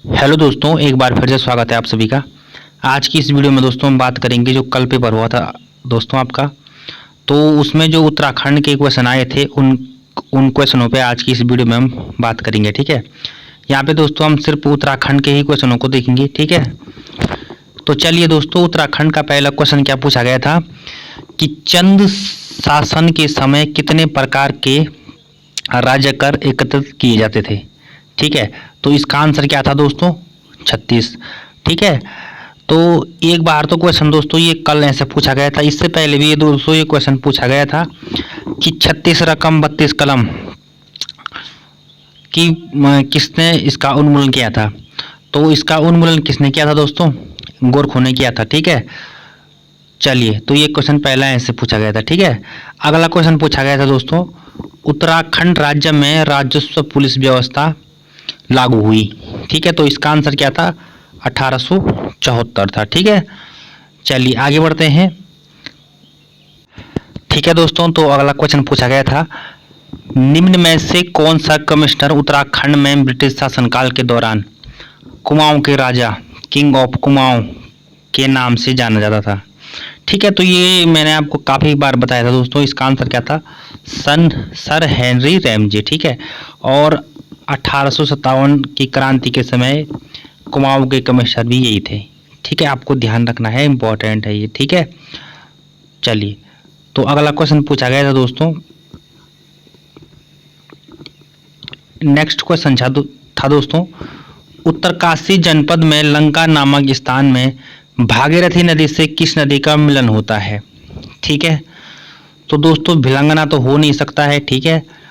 Hello दोस्तों, एक बार फिर से स्वागत है आप सभी का। आज की इस वीडियो में दोस्तों हम बात करेंगे जो कल पेपर हुआ था दोस्तों आपका। तो उसमें जो उत्तराखंड के क्वेश्चन आए थे उन क्वेश्चनों पे आज की इस वीडियो में हम बात करेंगे, ठीक है। यहाँ पे दोस्तों हम सिर्फ उत्तराखंड के ही क्वेश्चनों को देखेंगे, ठीक है। तो चलिए दोस्तों, उत्तराखंड का पहला क्वेश्चन क्या पूछा गया था कि चंद शासन के समय कितने प्रकार के राज्य कर एकत्रित किए जाते थे, ठीक है। तो इसका आंसर क्या था दोस्तों? 36, ठीक है। तो एक बार तो क्वेश्चन दोस्तों ये कल ऐसे पूछा गया था, इससे पहले भी ये दोस्तों ये क्वेश्चन पूछा गया था कि 36 रकम 32 कलम कि किसने इसका उन्मूलन किया था। तो इसका उन्मूलन किसने किया था दोस्तों? गोरखों ने किया था, ठीक है। चलिए, तो ये क्वेश्चन पहला ऐसे पूछा गया था, ठीक है। अगला क्वेश्चन पूछा गया था दोस्तों, उत्तराखंड राज्य में राजस्व पुलिस व्यवस्था लागू हुई, ठीक है। तो इसका आंसर क्या था? 1874 था, ठीक है। चलिए आगे बढ़ते हैं, ठीक है दोस्तों। तो अगला क्वेश्चन पूछा गया था, निम्न में से कौन सा कमिश्नर उत्तराखंड में ब्रिटिश शासनकाल के दौरान कुमाऊं के राजा किंग ऑफ कुमाऊं के नाम से जाना जाता था, ठीक है। तो ये मैंने आपको काफ़ी बार बताया था दोस्तों, इसका आंसर क्या था? सर हेनरी रैमजे, ठीक है। और 1857 की क्रांति के समय कुमाऊं के कमिश्नर भी यही थे, ठीक है। आपको ध्यान रखना है, इंपॉर्टेंट है ये, ठीक है। चलिए, तो अगला क्वेश्चन पूछा गया था दोस्तों, नेक्स्ट क्वेश्चन था दोस्तों, उत्तरकाशी जनपद में लंका नामक स्थान में भागीरथी नदी से किस नदी का मिलन होता है, ठीक है। तो दोस्तों भिलंगना तो हो नहीं सकता है, ठीक है।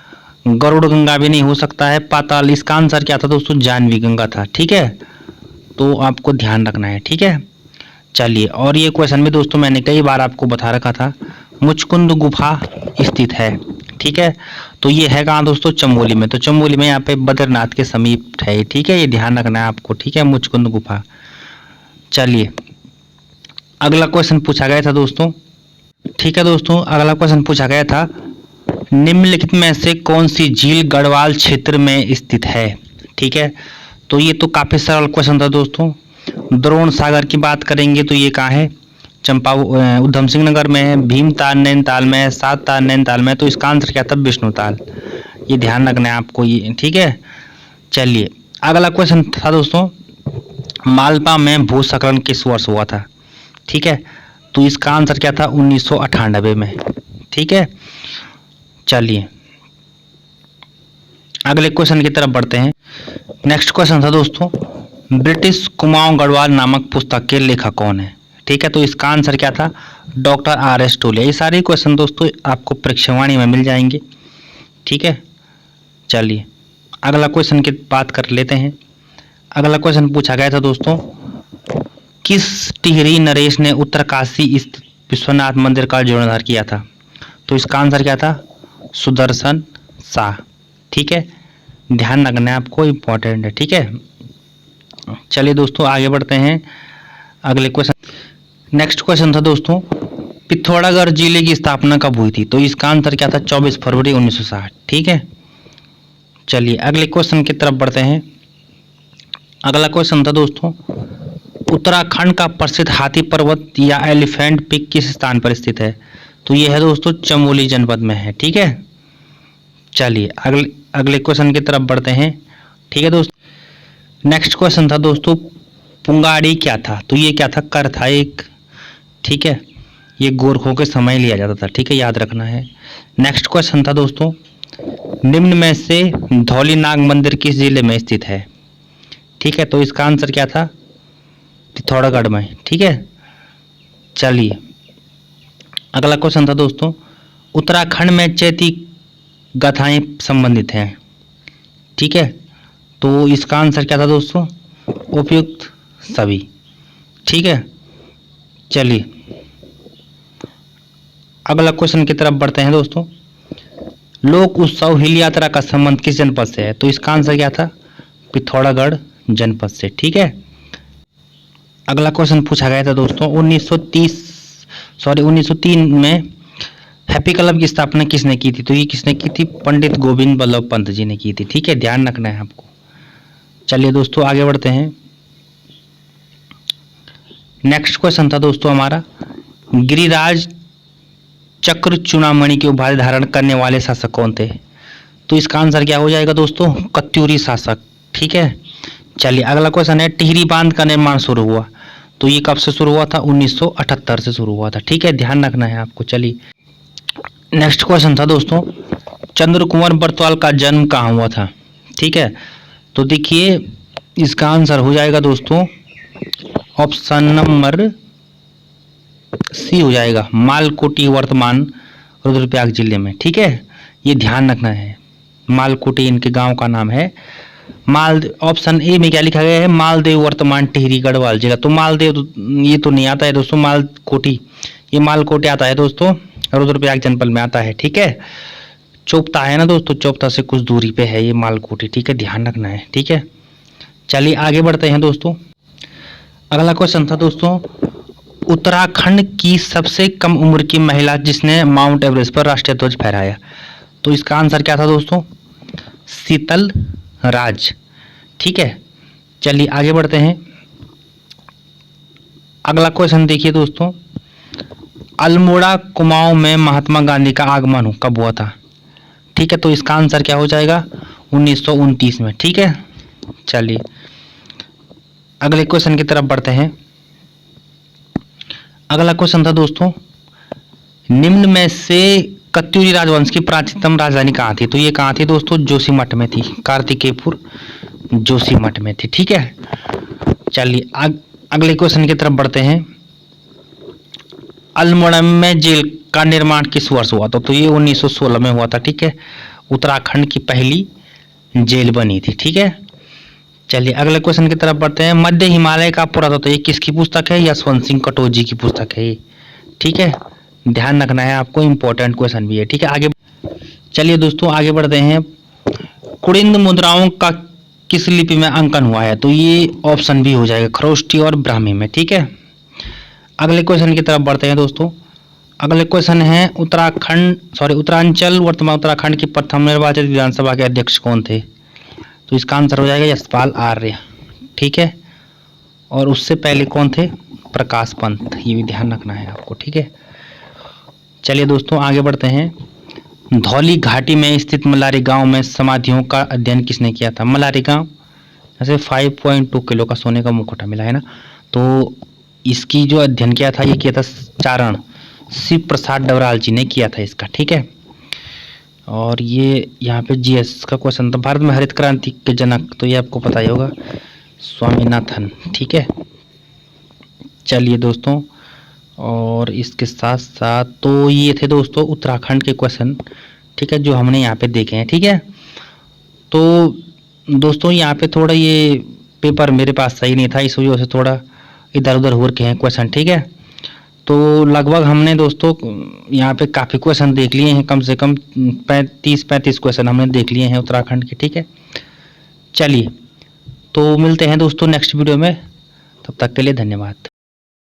गरुड़ गंगा भी नहीं हो सकता है, पाताल। इसका आंसर क्या था दोस्तों? जाह्नवी गंगा था, ठीक है। तो आपको ध्यान रखना है, ठीक है। चलिए, और ये क्वेश्चन भी दोस्तों मैंने कई बार आपको बता रखा था, मुचकुंद गुफा स्थित है, ठीक है। तो ये है कहाँ दोस्तों? चमोली में। तो चमोली में यहाँ पे बद्रीनाथ के समीप है, ठीक है। ये ध्यान रखना है आपको, ठीक है, मुचकुंद गुफा। चलिए, अगला क्वेश्चन पूछा गया था दोस्तों, ठीक है दोस्तों। अगला क्वेश्चन पूछा गया था, निम्नलिखित में से कौन सी झील गढ़वाल क्षेत्र में स्थित है, ठीक है। तो ये तो काफी सरल क्वेश्चन था दोस्तों। द्रोण सागर की बात करेंगे तो ये कहाँ है? उधम सिंह नगर में है, भीमताल नैनीताल में है, सातताल नैनीताल में। तो इसका आंसर क्या था? विष्णुताल। ये ध्यान रखना है आपको ये, ठीक है। चलिए, अगला क्वेश्चन था दोस्तों, मालवा में भूस्खलन किस वर्ष हुआ था, ठीक है। तो इसका आंसर क्या था? 1998 में, ठीक है। चलिए, अगले क्वेश्चन की तरफ बढ़ते हैं। नेक्स्ट क्वेश्चन था दोस्तों, ब्रिटिश कुमाऊं गढ़वाल नामक पुस्तक के लेखक कौन है, ठीक है। तो इसका आंसर क्या था? Doctor R.S. टोले। ये सारे क्वेश्चन दोस्तों आपको परीक्षावाणी में मिल जाएंगे, ठीक है। चलिए, अगला क्वेश्चन की बात कर लेते हैं। अगला क्वेश्चन पूछा गया था दोस्तों, किस टिहरी नरेश ने उत्तरकाशी स्थित विश्वनाथ मंदिर का जीर्णोद्धार किया था? तो इसका आंसर क्या था? सुदर्शन शाह, ठीक है। ध्यान रखना है आपको, इंपॉर्टेंट है, ठीक है। चलिए दोस्तों आगे बढ़ते हैं, अगले क्वेश्चन। नेक्स्ट क्वेश्चन था दोस्तों, पिथौरागढ़ जिले की स्थापना कब हुई थी? तो इसका आंसर क्या था? 24 फरवरी 1960, ठीक है। चलिए, अगले क्वेश्चन की तरफ बढ़ते हैं। अगला क्वेश्चन था दोस्तों, उत्तराखंड का प्रसिद्ध हाथी पर्वत या एलिफेंट पीक किस स्थान पर स्थित है? तो ये है दोस्तों चमोली जनपद में है, ठीक है। चलिए, अगले क्वेश्चन की तरफ बढ़ते हैं, ठीक है दोस्तों। नेक्स्ट क्वेश्चन था दोस्तों, पुंगाड़ी क्या था? तो ये क्या था? कर था एक, ठीक है। ये गोरखों के समय लिया जाता था, ठीक है, याद रखना है। नेक्स्ट क्वेश्चन था दोस्तों, निम्न में से धौलीनाग मंदिर किस जिले में स्थित है, ठीक है। तो इसका आंसर क्या था? पिथौरागढ़ में, ठीक है। चलिए, अगला क्वेश्चन था दोस्तों, उत्तराखंड में चैती गाथाएं संबंधित हैं, ठीक है। तो इसका आंसर क्या था दोस्तों? उपयुक्त सभी, ठीक है। चलिए, अगला क्वेश्चन की तरफ बढ़ते हैं दोस्तों, लोक उत्सव हिल यात्रा का संबंध किस जनपद से है? तो इसका आंसर क्या था? पिथौरागढ़ जनपद से, ठीक है। अगला क्वेश्चन पूछा गया था दोस्तों, 1903 में हैप्पी क्लब की स्थापना किसने की थी? तो ये किसने की थी? पंडित गोविंद बल्लभ पंत जी ने की थी, ठीक है। ध्यान रखना है आपको। चलिए दोस्तों आगे बढ़ते हैं। नेक्स्ट क्वेश्चन था दोस्तों हमारा, गिरिराज चक्र चूड़ामणि की उपाधि धारण करने वाले शासक कौन थे? तो इसका आंसर क्या हो जाएगा दोस्तों? कत्यूरी शासक। ठीक है, चलिए अगला क्वेश्चन है, टिहरी बांध का निर्माण शुरू हुआ, तो ये कब से शुरू हुआ था? 1978 से शुरू हुआ था। ठीक है, ध्यान रखना है आपको। चलिए नेक्स्ट क्वेश्चन था दोस्तों, चंद्र कुंवर बरतवाल का जन्म कहाँ हुआ था? ठीक है, तो देखिए इसका आंसर हो जाएगा दोस्तों ऑप्शन नंबर सी हो जाएगा, मालकोटी वर्तमान रुद्रप्रयाग जिले में। ठीक है, ये ध्यान रखना है, मालकोटी इनके गांव का नाम है। ऑप्शन ए में क्या लिखा गया है? मालदेव वर्तमान टिहरी गढ़वाल जिला। तो मालदेव ये तो नहीं आता है दोस्तों, मालकोटी, ये मालकोटी आता है दोस्तों, रुद्रप्रयाग जनपद में आता है। ठीक है, चोपता है ना दोस्तों, चोपता से कुछ दूरी पे है ये मालकोटी। ठीक है, ध्यान रखना है। ठीक है, चलिए आगे बढ़ते हैं दोस्तों। अगला क्वेश्चन था दोस्तों, उत्तराखंड की सबसे कम उम्र की महिला जिसने माउंट एवरेस्ट पर राष्ट्रीय ध्वज फहराया, तो इसका आंसर क्या था दोस्तों? शीतल राज। ठीक है, चलिए आगे बढ़ते हैं। अगला क्वेश्चन देखिए दोस्तों, अल्मोड़ा कुमाऊं में महात्मा गांधी का आगमन कब हुआ था? ठीक है, तो इसका आंसर क्या हो जाएगा? 1929 में। ठीक है, चलिए अगले क्वेश्चन की तरफ बढ़ते हैं। अगला क्वेश्चन था दोस्तों, निम्न में से कत्यूरी राजवंश की प्राचीनतम राजधानी कहाँ थी? तो ये कहाँ थी दोस्तों? जोशीमठ में थी, कार्तिकेयपुर जोशीमठ में थी। ठीक है, चलिए अगले क्वेश्चन की तरफ बढ़ते हैं। अल्मोड़ा में जेल का निर्माण किस वर्ष हुआ था? तो ये 1916 में हुआ था। ठीक है, उत्तराखंड की पहली जेल बनी थी। ठीक है, चलिए अगले क्वेश्चन की तरफ बढ़ते हैं। मध्य हिमालय का पुरातत्व, ये किसकी पुस्तक है? यशवंत सिंह कटोजी की पुस्तक है ये। ठीक है, ध्यान रखना है आपको, इंपॉर्टेंट क्वेश्चन भी है। ठीक है, आगे चलिए दोस्तों आगे बढ़ते हैं। कुड़िंद मुद्राओं का किस लिपि में अंकन हुआ है? तो ये ऑप्शन भी हो जाएगा, खरोष्टी और ब्राह्मी में। ठीक है, अगले क्वेश्चन की तरफ बढ़ते हैं दोस्तों। अगले क्वेश्चन है, उत्तरांचल वर्तमान उत्तराखंड की प्रथम निर्वाचित विधानसभा के अध्यक्ष कौन थे? तो इसका आंसर हो जाएगा यशपाल आर्य। ठीक है, और उससे पहले कौन थे? प्रकाश पंत। ये भी ध्यान रखना है आपको। ठीक है, चलिए दोस्तों आगे बढ़ते हैं। धौली घाटी में स्थित मलारी गांव में समाधियों का अध्ययन किसने किया था? मलारी गांव, जैसे 5.2 किलो का सोने का मुखौटा मिला है ना, तो इसकी जो अध्ययन किया था, ये किया था चारण शिव प्रसाद डबराल जी ने किया था इसका। ठीक है, और ये यहाँ पे जीएस का क्वेश्चन था, भारत में हरित क्रांति के जनक, तो ये आपको पता ही होगा, स्वामीनाथन। ठीक है, चलिए दोस्तों, और इसके साथ साथ तो ये थे दोस्तों उत्तराखंड के क्वेश्चन। ठीक है, जो हमने यहाँ पे देखे हैं। ठीक है, तो दोस्तों यहाँ पे थोड़ा ये पेपर मेरे पास सही नहीं था, इस वजह से थोड़ा इधर उधर हो रखे हैं क्वेश्चन। ठीक है, तो लगभग हमने दोस्तों यहाँ पे काफ़ी क्वेश्चन देख लिए हैं, कम से कम 35 क्वेश्चन हमने देख लिए हैं उत्तराखंड के। ठीक है, चलिए तो मिलते हैं दोस्तों नेक्स्ट वीडियो में, तब तक के लिए धन्यवाद।